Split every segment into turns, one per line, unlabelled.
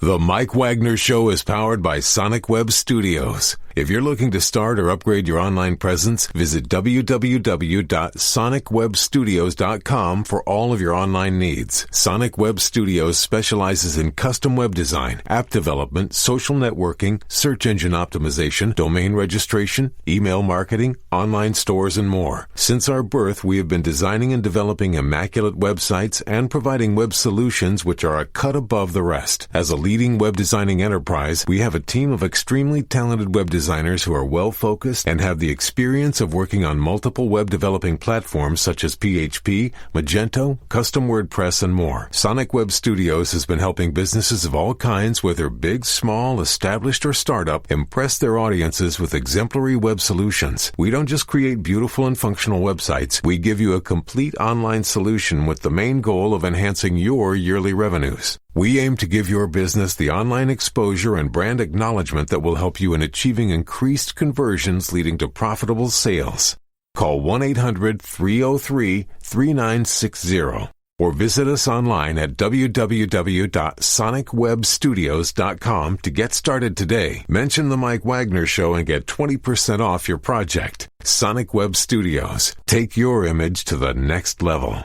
The Mike Wagner Show is powered by Sonic Web Studios. If you're looking to start or upgrade your online presence, visit www.sonicwebstudios.com for all of your online needs. Sonic Web Studios specializes in custom web design, app development, social networking, search engine optimization, domain registration, email marketing, online stores, and more. Since our birth, we have been designing and developing immaculate websites and providing web solutions which are a cut above the rest. As a leading web designing enterprise, we have a team of extremely talented web designers who are well-focused and have the experience of working on multiple web developing platforms such as PHP, Magento, Custom WordPress, and more. Sonic Web Studios has been helping businesses of all kinds, whether big, small, established, or startup, impress their audiences with exemplary web solutions. We don't just create beautiful and functional websites. We give you a complete online solution with the main goal of enhancing your yearly revenues. We aim to give your business the online exposure and brand acknowledgement that will help you in achieving increased conversions leading to profitable sales. Call 1-800-303-3960 or visit us online at www.sonicwebstudios.com to get started today. Mention the Mike Wagner Show and get 20% off your project. Sonic Web Studios. Take your image to the next level.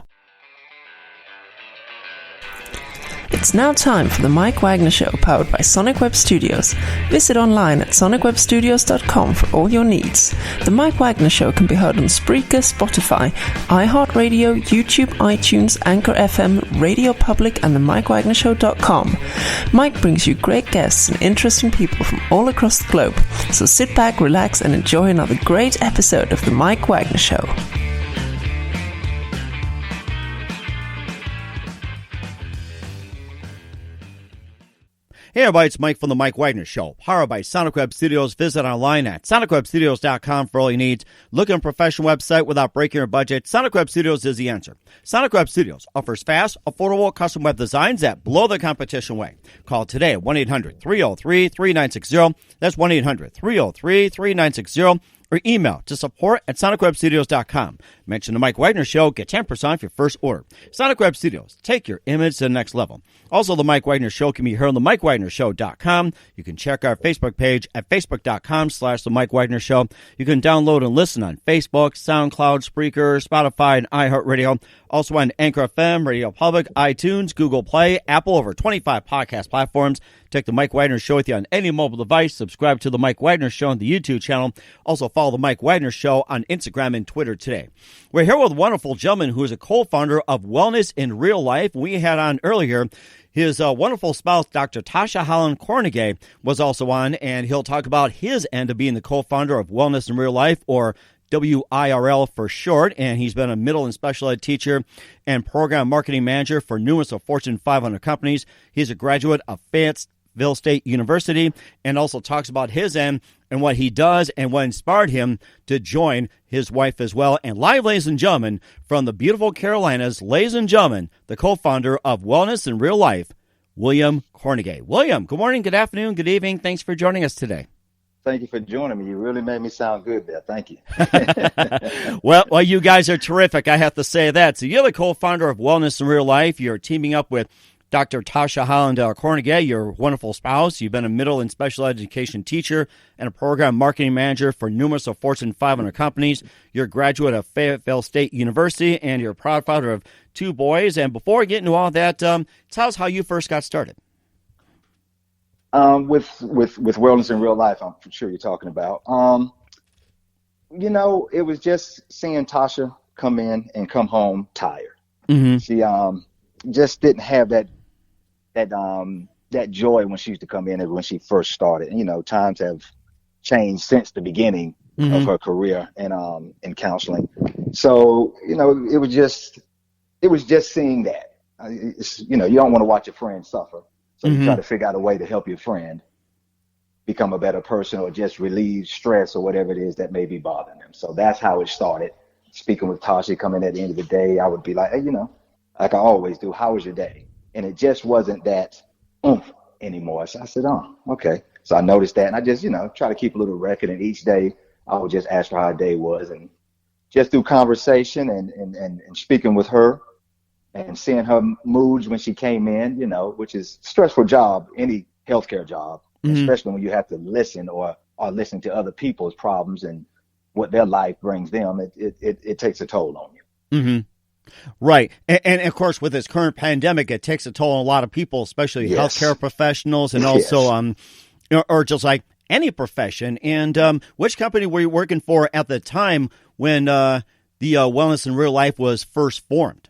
It's now time for the Mike Wagner Show, powered by Sonic Web Studios. Visit online at sonicwebstudios.com for all your needs. The Mike Wagner Show can be heard on Spreaker, Spotify, iHeartRadio, YouTube, iTunes, Anchor FM, Radio Public, and the MikeWagnerShow.com. Mike brings you great guests and interesting people from all across the globe. So sit back, relax, and enjoy another great episode of the Mike Wagner Show.
Hey everybody, it's Mike from the Mike Wagner Show, powered by Sonic Web Studios. Visit online at sonicwebstudios.com for all your needs. Look at a professional website without breaking your budget. Sonic Web Studios is the answer. Sonic Web Studios offers fast, affordable custom web designs that blow the competition away. Call today at 1-800-303-3960. That's 1-800-303-3960. Or email to support@sonicwebstudios.com. Mention the Mike Wagner Show, get 10% off your first order. Sonic Web Studios, take your image to the next level. Also, the Mike Wagner Show can be heard on the MikeWagnerShow.com. You can check our Facebook page at facebook.com/the Mike Wagner Show. You can download and listen on Facebook, SoundCloud, Spreaker, Spotify, and iHeartRadio. Also on Anchor FM, Radio Public, iTunes, Google Play, Apple, over 25 podcast platforms. Take the Mike Wagner Show with you on any mobile device. Subscribe to the Mike Wagner Show on the YouTube channel. Also follow the Mike Wagner Show on Instagram and Twitter today. We're here with a wonderful gentleman who is a co-founder of Wellness in Real Life. We had on earlier his wonderful spouse, Dr. Tasha Holland Kornegay, was also on, and he'll talk about his end of being the co-founder of Wellness in Real Life, or WIRL for short, and he's been a middle and special ed teacher and program marketing manager for numerous of Fortune 500 companies. He's a graduate of Fayetteville State University, and also talks about his end and what he does and what inspired him to join his wife as well. And live, ladies and gentlemen, from the beautiful Carolinas, ladies and gentlemen, the co-founder of Wellness in Real Life, William Kornegay. William, good morning, good afternoon, good evening. Thanks for joining us today.
Thank you for joining me. You really made me sound good there. Thank you.
Well, you guys are terrific. I have to say that. So you're the co-founder of Wellness in Real Life. You're teaming up with Dr. Tasha Holland Kornegay, your wonderful spouse. You've been a middle and special education teacher and a program marketing manager for numerous of Fortune 500 companies. You're a graduate of Fayetteville State University, and you're a proud father of 2 boys. And before we get into all that, tell us how you first got started.
With Wellness in Real Life, I'm sure you're talking about. It was just seeing Tasha come in and come home tired. Mm-hmm. She just didn't have that joy when she used to come in and when she first started. And, times have changed since the beginning mm-hmm. of her career in counseling. So, it was just seeing that. You don't want to watch your friend suffer. So mm-hmm. you try to figure out a way to help your friend become a better person or just relieve stress or whatever it is that may be bothering them. So that's how it started. Speaking with Tasha, coming at the end of the day, I would be like, hey, like I always do, how was your day? And it just wasn't that oomph anymore. So I said, oh, okay. So I noticed that, and I just, try to keep a little record. And each day I would just ask her how her day was. And just through conversation and speaking with her, and seeing her moods when she came in, which is a stressful job, any healthcare job, especially when you have to listen or listen to other people's problems and what their life brings them. It takes a toll on you.
Mm-hmm. Right. And of course, with this current pandemic, it takes a toll on a lot of people, especially healthcare professionals and also, or just like any profession. And which company were you working for at the time when the Wellness in Real Life was first formed?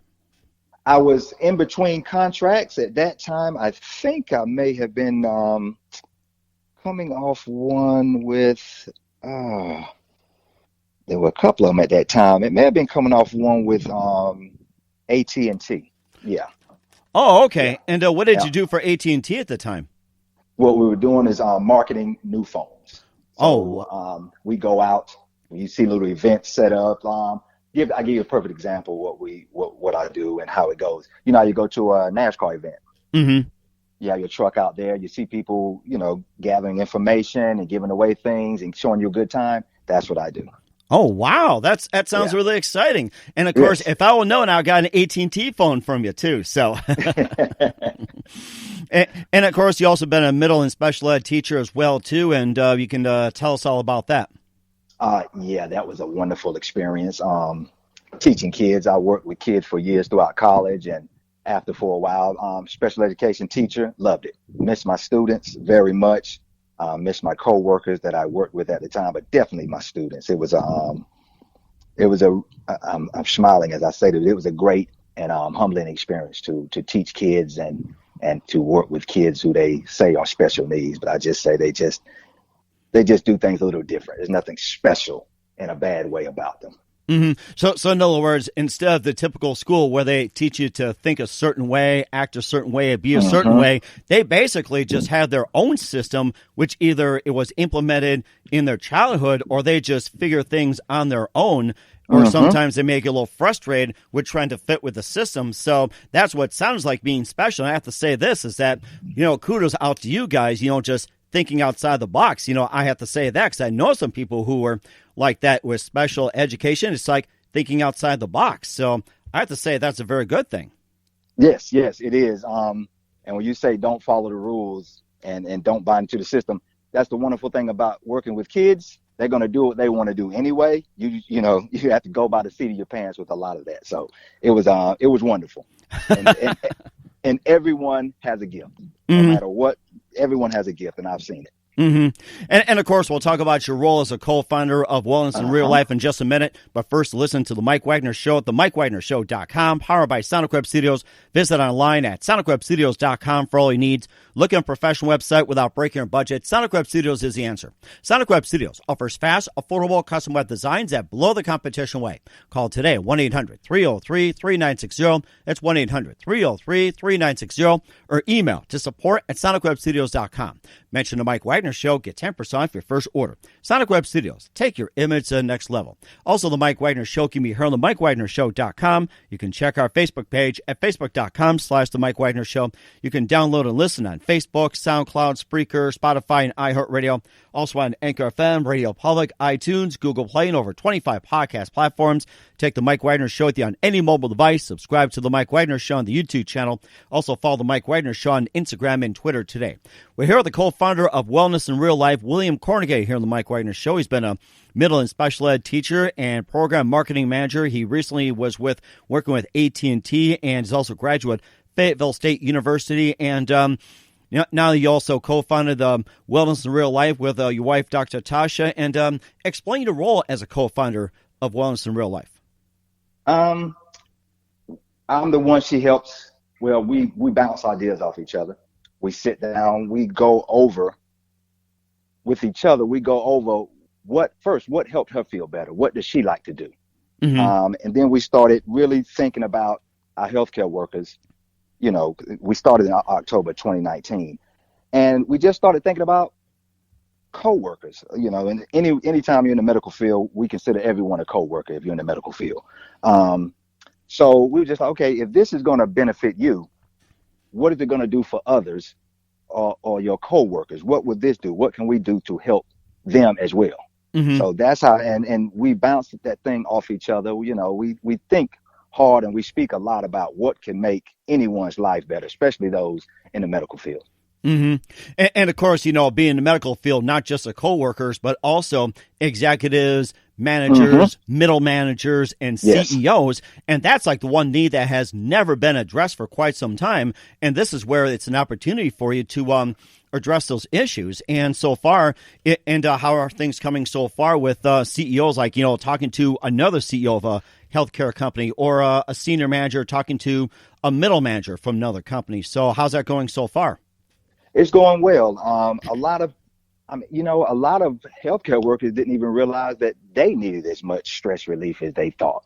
I was in between contracts at that time. I think I may have been coming off one with, there were a couple of them at that time. It may have been coming off one with AT&T. Yeah.
Oh, okay. Yeah. And what did
Yeah.
you do for AT&T at the time?
What we were doing is marketing new phones. So, we go out, you see little events set up. I give you a perfect example of what I do and how it goes. You know, you go to a NASCAR event.
Mm-hmm.
You have your truck out there. You see people, gathering information and giving away things and showing you a good time. That's what I do.
Oh, wow. That sounds really exciting. And of course, if I would know now, I got an AT&T phone from you too. So, and of course, you also been a middle and special ed teacher as well too. And you can tell us all about that.
Yeah, that was a wonderful experience. Teaching kids. I worked with kids for years throughout college, and after for a while, special education teacher, loved it. Missed my students very much. Missed my coworkers that I worked with at the time, but definitely my students. I'm smiling as I say that. It was a great and humbling experience to teach kids and to work with kids who they say are special needs, but I just say they just do things a little different. There's nothing special in a bad way about them.
Mm-hmm. So in other words, instead of the typical school where they teach you to think a certain way, act a certain way, be a certain way, they basically just have their own system, which either it was implemented in their childhood or they just figure things on their own. Or sometimes they may get a little frustrated with trying to fit with the system. So that's what sounds like being special. And I have to say this is that, kudos out to you guys, just thinking outside the box. I have to say that because I know some people who were like that with special education. It's like thinking outside the box. So I have to say that's a very good thing.
Yes, it is. And when you say don't follow the rules and don't buy into the system, that's the wonderful thing about working with kids. They're going to do what they want to do anyway. You have to go by the seat of your pants with a lot of that. So it was wonderful. And everyone has a gift. No matter what, everyone has a gift, and I've seen it.
Mm-hmm. And of course, we'll talk about your role as a co-founder of Wellness in Real Life in just a minute. But first, listen to The Mike Wagner Show at themikewagnershow.com, powered by Sonic Web Studios. Visit online at sonicwebstudios.com for all your needs. Looking at a professional website without breaking your budget? Sonic Web Studios is the answer. Sonic Web Studios offers fast, affordable custom web designs that blow the competition away. Call today at 1-800-303-3960. That's 1-800-303-3960. Or email to support@sonicwebstudios.com. Mention the Mike Wagner Show. Get 10% off your first order. Sonic Web Studios. Take your image to the next level. Also, the Mike Wagner Show can be heard on themikewagnershow.com. You can check our Facebook page at facebook.com/The Mike Wagner Show. You can download and listen on Facebook, SoundCloud, Spreaker, Spotify, and iHeartRadio. Also on Anchor FM, Radio Public, iTunes, Google Play, and over 25 podcast platforms. Take the Mike Wagner Show with you on any mobile device. Subscribe to the Mike Wagner Show on the YouTube channel. Also follow the Mike Wagner Show on Instagram and Twitter today. We're here with the co-founder of Wellness in Real Life, William Kornegay, here on the Mike Wagner Show. He's been a middle and special ed teacher and program marketing manager. He recently was working with AT&T and is also a graduate of Fayetteville State University. And now you also co-founded Wellness in Real Life with your wife, Dr. Tasha. And explain your role as a co-founder of Wellness in Real Life.
I'm the one she helps. Well, we bounce ideas off each other. We sit down, we go over with each other. We go over what helped her feel better. What does she like to do? And then we started really thinking about our healthcare workers. We started in October 2019, and we just started thinking about co-workers. And anytime you're in the medical field, we consider everyone a co-worker if you're in the medical field. So we were just like, okay, if this is going to benefit you, what is it going to do for others or your co-workers? What would this do? What can we do to help them as well? So that's how, and we bounced that thing off each other. We think hard and we speak a lot about what can make anyone's life better, especially those in the medical field.
Mm-hmm. And of course, being in the medical field, not just the coworkers, but also executives, managers, middle managers, and CEOs. And that's like the one need that has never been addressed for quite some time. And this is where it's an opportunity for you to address those issues. And so far, how are things coming so far with CEOs, like, talking to another CEO of a healthcare company or a senior manager talking to a middle manager from another company. So how's that going so far?
It's going well. A lot of healthcare workers didn't even realize that they needed as much stress relief as they thought.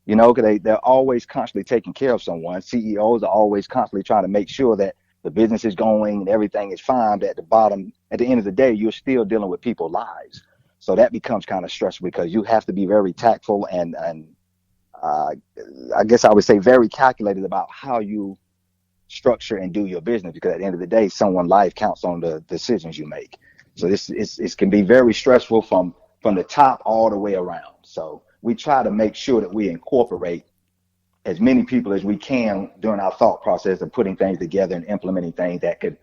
Because they're always constantly taking care of someone. CEOs are always constantly trying to make sure that the business is going and everything is fine. But at the end of the day, you're still dealing with people's lives. So that becomes kind of stressful because you have to be very tactful and I guess I would say very calculated about how you structure and do your business, because at the end of the day, someone's life counts on the decisions you make. So it can be very stressful from the top all the way around. So we try to make sure that we incorporate as many people as we can during our thought process of putting things together and implementing things that could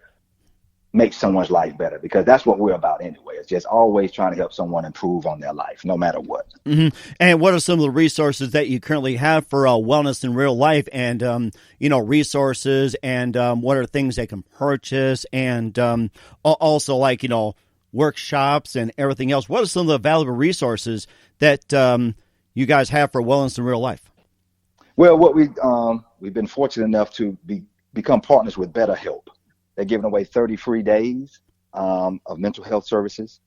make someone's life better, because that's what we're about anyway. It's just always trying to help someone improve on their life, no matter what. Mm-hmm.
And what are some of the resources that you currently have for wellness in real life, and resources, and what are things they can purchase, and also like workshops and everything else? What are some of the valuable resources that you guys have for wellness in real life?
Well, what we've been fortunate enough to become partners with BetterHelp. They're giving away 30 free days of mental health services.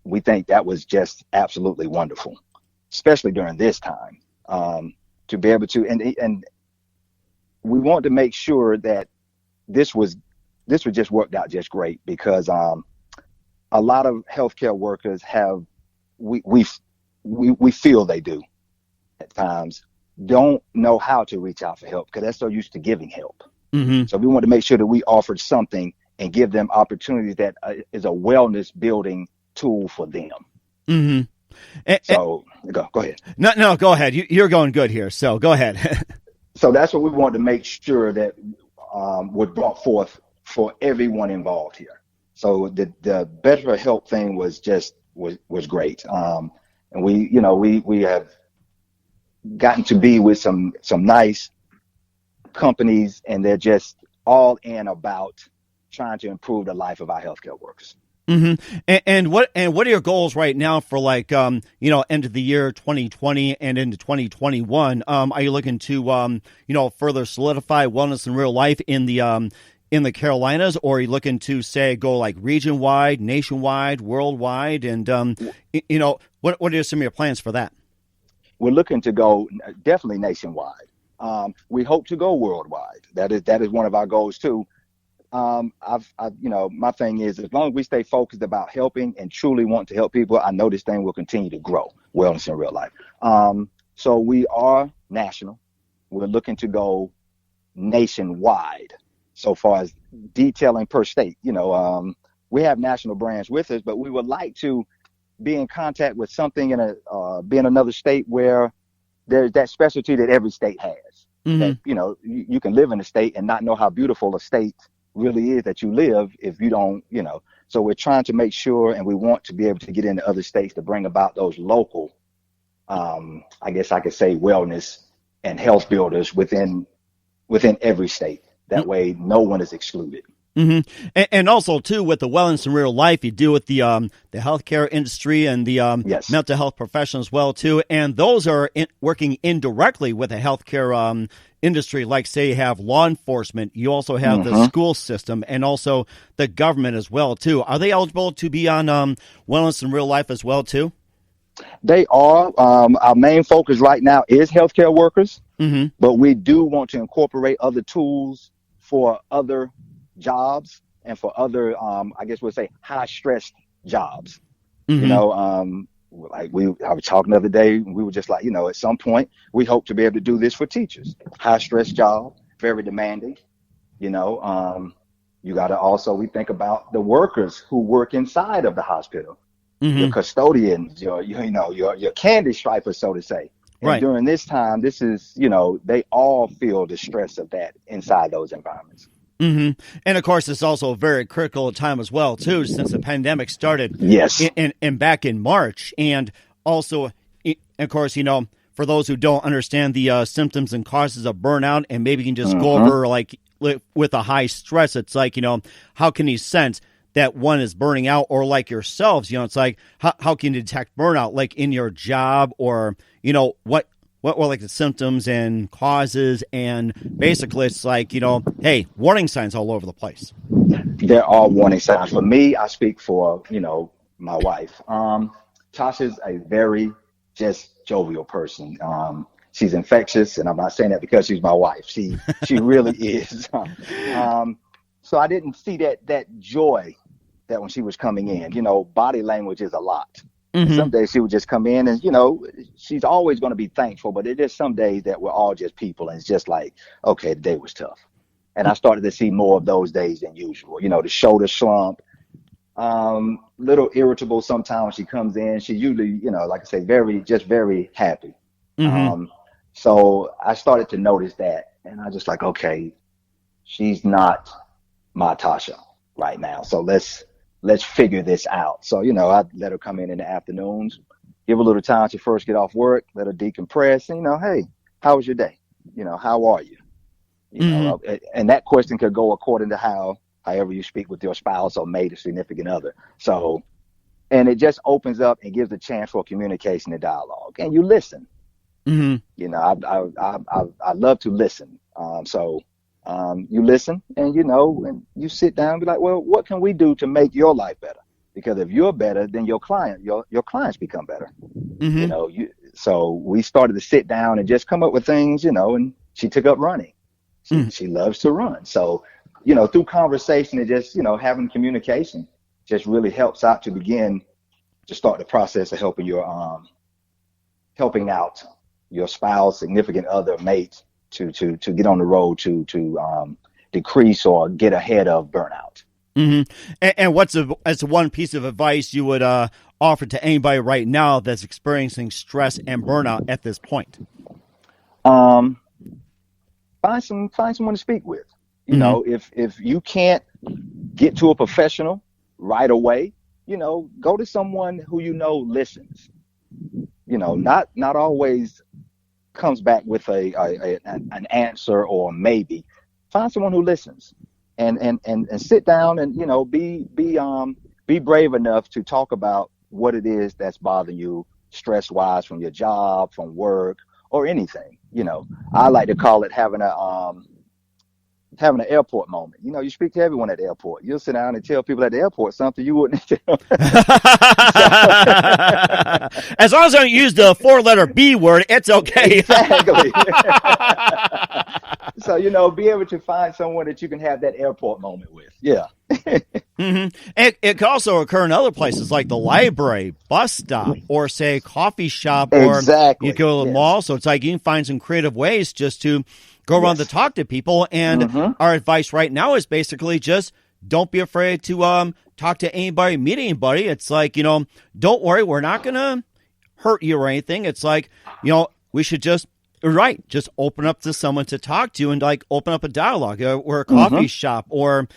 We think that was just absolutely wonderful, especially during this time, to be able to, and we want to make sure that this was just worked out just great, because a lot of healthcare workers we feel they do at times don't know how to reach out for help because they're so used to giving help. Mm-hmm. So we want to make sure that we offered something and give them opportunities that is a wellness building tool for them. Mm-hmm. So go ahead.
No, go ahead. You're going good here. So go ahead.
So that's what we wanted to make sure that was brought forth for everyone involved here. So the BetterHelp thing was great. And we have gotten to be with some nice companies, and they're just all in about trying to improve the life of our healthcare workers.
Mm-hmm. And what are your goals right now for end of the year 2020 and into 2021? Are you looking to further solidify wellness in real life in the Carolinas, or are you looking to say go like region wide, nationwide, worldwide, and what are some of your plans for that?
We're looking to go definitely nationwide. We hope to go worldwide. That is one of our goals too. My thing is, as long as we stay focused about helping and truly want to help people, I know this thing will continue to grow, wellness in real life. So we are national. We're looking to go nationwide so far as detailing per state. We have national brands with us, but we would like to be in contact with something be in another state where there's that specialty that every state has. Mm-hmm. That, you can live in a state and not know how beautiful a state really is that you live if you don't, So we're trying to make sure, and we want to be able to get into other states to bring about those local, I guess I could say, wellness and health builders within every state. That mm-hmm. way, no one is excluded.
Mm-hmm. And also, too, with the wellness in real life, you deal with the healthcare industry and the
yes.
mental health professionals as well, too. And those are working indirectly with the healthcare industry. Like, say, you have law enforcement. You also have mm-hmm. the school system and also the government as well, too. Are they eligible to be on wellness in real life as well, too?
They are. Our main focus right now is healthcare workers, mm-hmm. but we do want to incorporate other tools for other jobs and for other, I guess we'll say, high stressed jobs. Mm-hmm. I was talking the other day, we were just like, at some point we hope to be able to do this for teachers. High stress job, very demanding. You got to also, we think about the workers who work inside of the hospital, mm-hmm. your custodians, your candy stripers, so to say. And
Right.
during this time, this is, they all feel the stress of that inside those environments.
And of course, it's also a very critical time as well, too, since the pandemic started
Yes.
in back in March. And also, of course, for those who don't understand the symptoms and causes of burnout, and maybe you can just go over like with a high stress, it's like, how can you sense that one is burning out, or like yourselves, it's like, how can you detect burnout, like in your job, or, what were like the symptoms and causes? And basically it's like, hey, warning signs all over the place.
They're all warning signs. For me, I speak for, my wife. Tasha's a very just jovial person. She's infectious, and I'm not saying that because she's my wife. She really is. So I didn't see that joy that when she was coming in. Body language is a lot. Some days she would just come in and, she's always going to be thankful, but it is some days that we're all just people, and it's just like, okay, the day was tough. And I started to see more of those days than usual. The shoulder slump, little irritable sometimes when she comes in. She's usually, like I say, very happy. So I started to notice that, and I just like, okay, she's not my Tasha right now. So let's figure this out. So, I let her come in the afternoons, give her a little time to first get off work, let her decompress, and, hey, how was your day? How are you? And that question could go according to however you speak with your spouse or mate or significant other. So, and it just opens up and gives a chance for communication and dialogue, and you listen. I love to listen. You listen, and and you sit down and be like, well, what can we do to make your life better? Because if you're better, then your clients become better. So we started to sit down and just come up with things, and she took up running. She loves to run. So, through conversation and just, having communication just really helps out to begin to start the process of helping out your spouse, significant other, mate, to get on the road to decrease or get ahead of burnout.
And what's one piece of advice you would offer to anybody right now that's experiencing stress and burnout at this point?
Find someone to speak with. If you can't get to a professional right away, go to someone who listens. Not always comes back with an answer or maybe. Find someone who listens, and sit down and be brave enough to talk about what it is that's bothering you stress wise from your job, from work, or anything. I like to call it having an airport moment. You speak to everyone at the airport. You'll sit down and tell people at the airport something you wouldn't tell.
As long as I don't use the 4-letter B word, it's okay.
Exactly. So, be able to find someone that you can have that airport moment with. Yeah.
It could also occur in other places like the library, bus stop, or say coffee shop, or
exactly.
You go to the mall. So it's like you can find some creative ways just to go around to talk to people. And our advice right now is basically just don't be afraid to talk to anybody, meet anybody. It's like, don't worry, we're not going to hurt you or anything. It's like, we should just open up to someone to talk to and like open up a dialogue or a coffee shop or,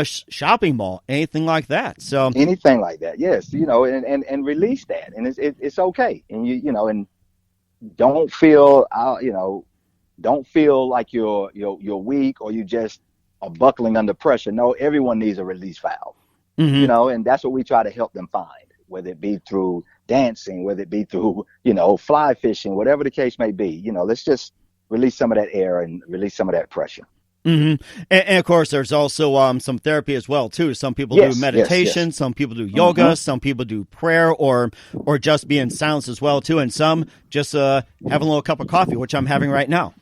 shopping mall, anything like that. So
anything like that. Yes. And release that. And it's okay. And and don't feel like you're weak or you just are buckling under pressure. No, everyone needs a release valve, and that's what we try to help them find, whether it be through dancing, whether it be through, fly fishing, whatever the case may be. Let's just release some of that air and release some of that pressure.
And of course, there's also some therapy as well, too. Some people do meditation, some people do yoga, some people do prayer or just be in silence as well, too. And some just have a little cup of coffee, which I'm having right now.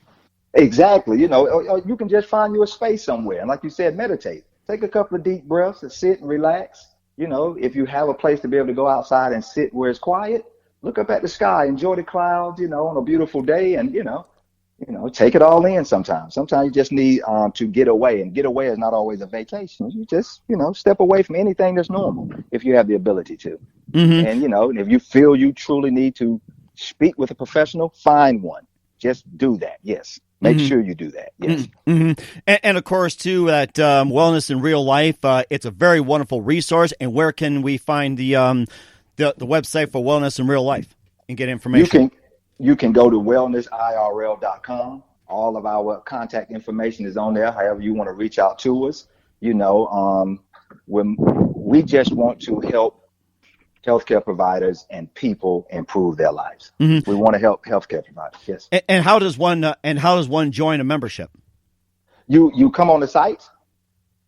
Exactly. Or you can just find you a space somewhere. And like you said, meditate. Take a couple of deep breaths and sit and relax. If you have a place to be able to go outside and sit where it's quiet, look up at the sky, enjoy the clouds, on a beautiful day, and, take it all in sometimes. Sometimes you just need to get away, and get away is not always a vacation. You just, step away from anything that's normal if you have the ability to. And, if you feel you truly need to speak with a professional, find one. Just do that. Yes. Make sure you do that. Yes.
And of course, too, at Wellness in Real Life, it's a very wonderful resource. And where can we find the website for Wellness in Real Life and get information?
You can go to wellnessirl.com. All of our contact information is on there. However you want to reach out to us, when we just want to help healthcare providers and people improve their lives. We want to help healthcare providers. Yes.
And how does one join a membership?
You come on the site.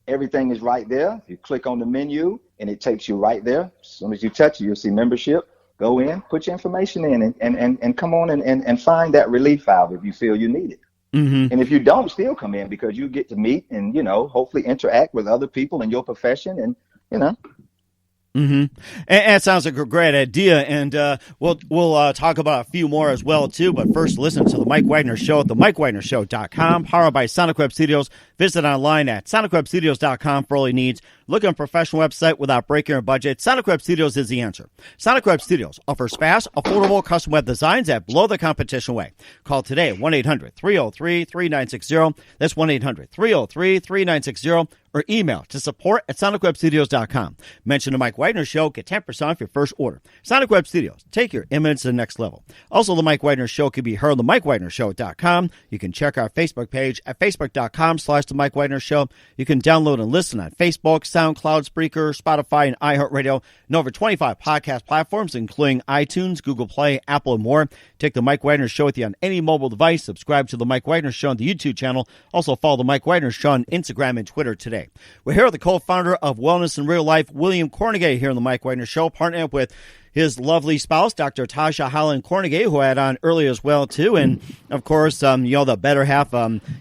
Everything is right there. You click on the menu and it takes you right there. As soon as you touch it, you'll see membership. Go in, put your information in and come on and find that relief valve if you feel you need it. And if you don't, still come in, because you get to meet and, hopefully interact with other people in your profession and,
And it sounds like a great idea, and we'll talk about a few more as well, too. But first, listen to The Mike Wagner Show at themikewagnershow.com, powered by Sonic Web Studios. Visit online at sonicwebstudios.com for all your needs. Look at a professional website without breaking your budget. Sonic Web Studios is the answer. Sonic Web Studios offers fast, affordable custom web designs that blow the competition away. Call today, 1-800-303-3960. That's 1-800-303-3960. Or email to support@sonicwebstudios.com. Mention the Mike Wagner Show. Get 10% off your first order. Sonic Web Studios. Take your image to the next level. Also, the Mike Wagner Show can be heard on themikewagnershow.com. You can check our Facebook page at facebook.com/the Mike Wagner Show. You can download and listen on Facebook, SoundCloud, Spreaker, Spotify, and iHeartRadio, and over 25 podcast platforms, including iTunes, Google Play, Apple, and more. Take the Mike Wagner Show with you on any mobile device. Subscribe to the Mike Wagner Show on the YouTube channel. Also, follow the Mike Wagner Show on Instagram and Twitter today. We're here with the co-founder of Wellness in Real Life, William Kornegay, here on the Mike Wagner Show, partnering up with his lovely spouse, Dr. Tasha Holland Kornegay, who I had on earlier as well, too. And, of course, the better half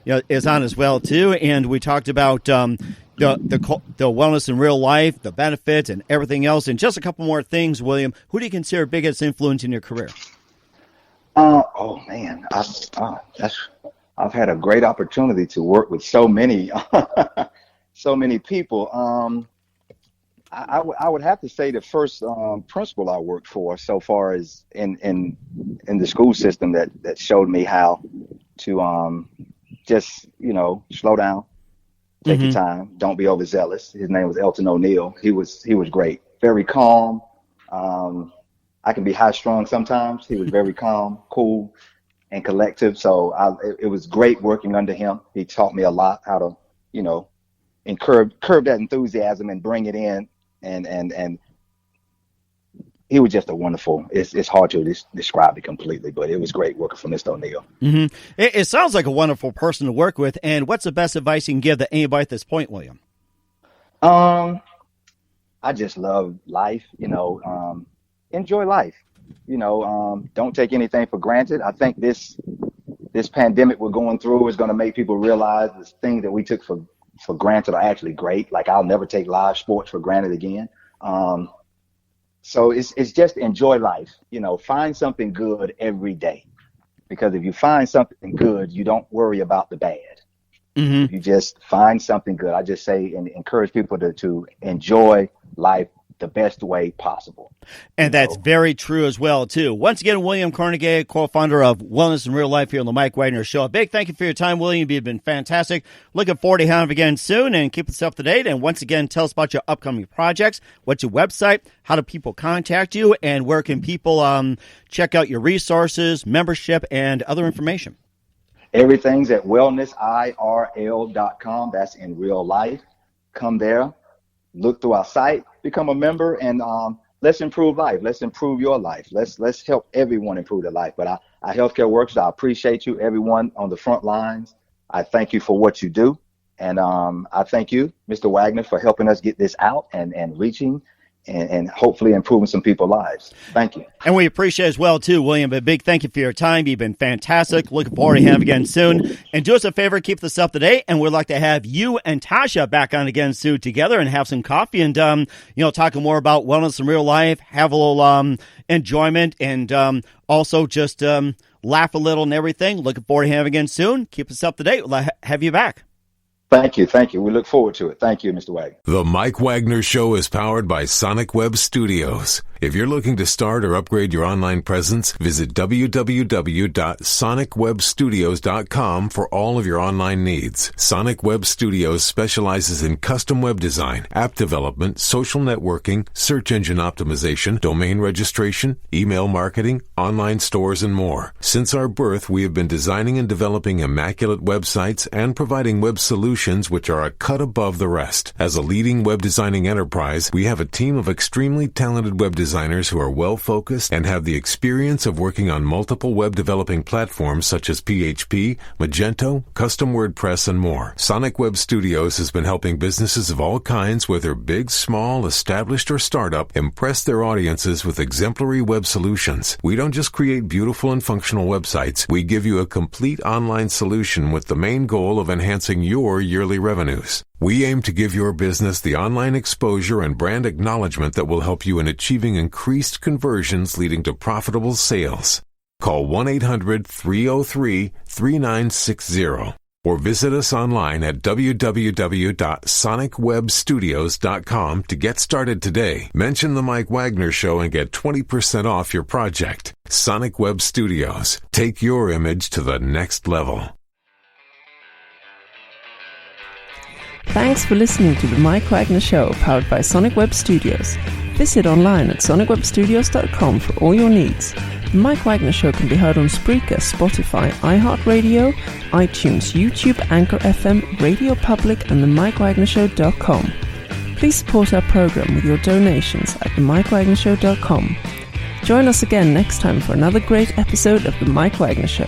is on as well, too. And we talked about the Wellness in Real Life, the benefits, and everything else. And just a couple more things, William. Who do you consider biggest influence in your career?
Oh, man. I've had a great opportunity to work with so many people. I would have to say the first principal I worked for, so far as in the school system, that showed me how to just slow down, take your time, don't be overzealous. His name was Elton O'Neill. He was great, very calm. I can be high strung sometimes. He was very calm, cool, and collective. So it was great working under him. He taught me a lot how to curb that enthusiasm and bring it in, and he was just a wonderful. It's hard to describe it completely, but it was great working for Mr. O'Neill.
It sounds like a wonderful person to work with. And what's the best advice you can give to anybody at this point, William?
I just love life. Enjoy life. Don't take anything for granted. I think this pandemic we're going through is going to make people realize the things that we took for granted are actually great. Like, I'll never take live sports for granted again. So it's just enjoy life. Find something good every day, because if you find something good, you don't worry about the bad. If you just find something good, I just say and encourage people to enjoy life the best way possible.
And that's very true as well, too. Once again, William Kornegay, co-founder of Wellness in Real Life here on the Mike Wagner Show. A big thank you for your time, William. You've been fantastic. Looking forward to having you again soon, and keep us up to date. And once again, tell us about your upcoming projects. What's your website? How do people contact you? And where can people check out your resources, membership, and other information?
Everything's at wellnessirl.com. That's in real life. Come there, look through our site, become a member, and let's improve life. Let's improve your life. Let's help everyone improve their life. But our healthcare workers, I appreciate you, everyone on the front lines. I thank you for what you do. And I thank you, Mr. Wagner, for helping us get this out and reaching and hopefully improving some people's lives. Thank you.
And we appreciate as well, too, William. A big thank you for your time. You've been fantastic. Looking forward to having you again soon. And do us a favor, keep this up to date. And we'd like to have you and Tasha back on again soon together and have some coffee and, talking more about wellness in real life, have a little enjoyment, and also just laugh a little and everything. Looking forward to having you again soon. Keep us up to date. We'll have you back.
Thank you. We look forward to it. Thank you, Mr. Wagner.
The Mike Wagner Show is powered by Sonic Web Studios. If you're looking to start or upgrade your online presence, visit www.sonicwebstudios.com for all of your online needs. Sonic Web Studios specializes in custom web design, app development, social networking, search engine optimization, domain registration, email marketing, online stores, and more. Since our birth, we have been designing and developing immaculate websites and providing web solutions which are a cut above the rest. As a leading web designing enterprise, we have a team of extremely talented web designers who are well-focused and have the experience of working on multiple web developing platforms such as PHP, Magento, Custom WordPress, and more. Sonic Web Studios has been helping businesses of all kinds, whether big, small, established, or startup, impress their audiences with exemplary web solutions. We don't just create beautiful and functional websites. We give you a complete online solution with the main goal of enhancing your yearly revenues. We aim to give your business the online exposure and brand acknowledgement that will help you in achieving increased conversions leading to profitable sales. Call 1-800-303-3960 or visit us online at www.sonicwebstudios.com to get started today. Mention the Mike Wagner Show and get 20% off your project. Sonic Web Studios. Take your image to the next level.
Thanks for listening to the Mike Wagner Show, powered by Sonic Web Studios. Visit online at sonicwebstudios.com for all your needs. The Mike Wagner Show can be heard on Spreaker, Spotify, iHeartRadio, iTunes, YouTube, Anchor FM, Radio Public, and themikewagnershow.com. Please support our program with your donations at themikewagnershow.com. Join us again next time for another great episode of The Mike Wagner Show.